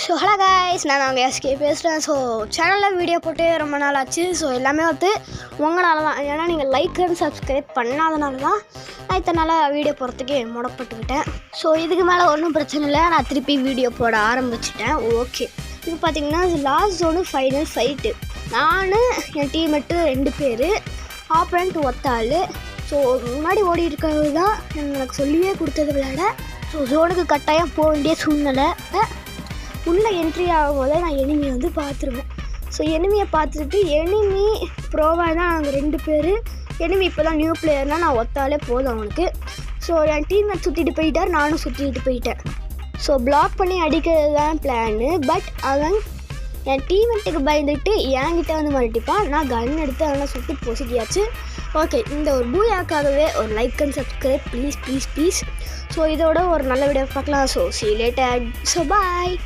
So hello guys, நான் அவங்க SK பேசுகிறேன். ஸோ சேனலில் வீடியோ போட்டு ரொம்ப நாள் ஆச்சு. ஸோ எல்லாமே உங்களால் தான். ஏன்னா நீங்கள் லைக் அண்ட் சப்ஸ்கிரைப் பண்ணாதனால தான் நான் இத்தனை நாளாக வீடியோ போகிறதுக்கே முடப்பட்டுக்கிட்டேன். ஸோ இதுக்கு மேலே ஒன்றும் பிரச்சனை இல்லை, நான் திருப்பி வீடியோ போட ஆரம்பிச்சிட்டேன். ஓகே, இது பார்த்திங்கன்னா லாஸ்ட் ஜோனு ஃபைனல் ஃபைட்டு. நான் என் டீம்மேட்டு 2 பேர், ஆப்பரண்ட் ஒத்தாள். ஸோ முன்னாடி ஓடி இருக்கிறது தான் எனக்கு சொல்லியே கொடுத்தது விளையாட. ஸோ ஜோனுக்கு கட்டாயம் போக வேண்டிய சூழ்நிலை. உள்ளே என்ட்ரி ஆகும்போது நான் எனிமியை பார்த்துருவேன். ஸோ எனிமியை பார்த்துட்டு எனிமி ப்ரோவாக தான் நாங்கள் 2 பேர். எனிமி இப்போ தான் நியூ பிளேயர்னால் நான் ஒத்தாலே போதும் அவனுக்கு. ஸோ என் டீம்மேட் சுற்றிட்டு போயிட்டார், நானும் சுற்றிட்டு போயிட்டேன். ஸோ பிளாக் பண்ணி அடிக்கிறது தான் பிளானு. பட் அவன் என் டீம்மேட்டுக்கு பயந்துட்டு என்கிட்ட மாட்டிப்பான். நான் கன் எடுத்து அவனை சுற்றி பொசிட்டியாச்சு. ஓகே, இந்த ஒரு பூயாக்காகவே ஒரு like and subscribe please please please. So இதோட ஒரு நல்ல வீடியோ பார்க்கலாம். So see you later. So bye.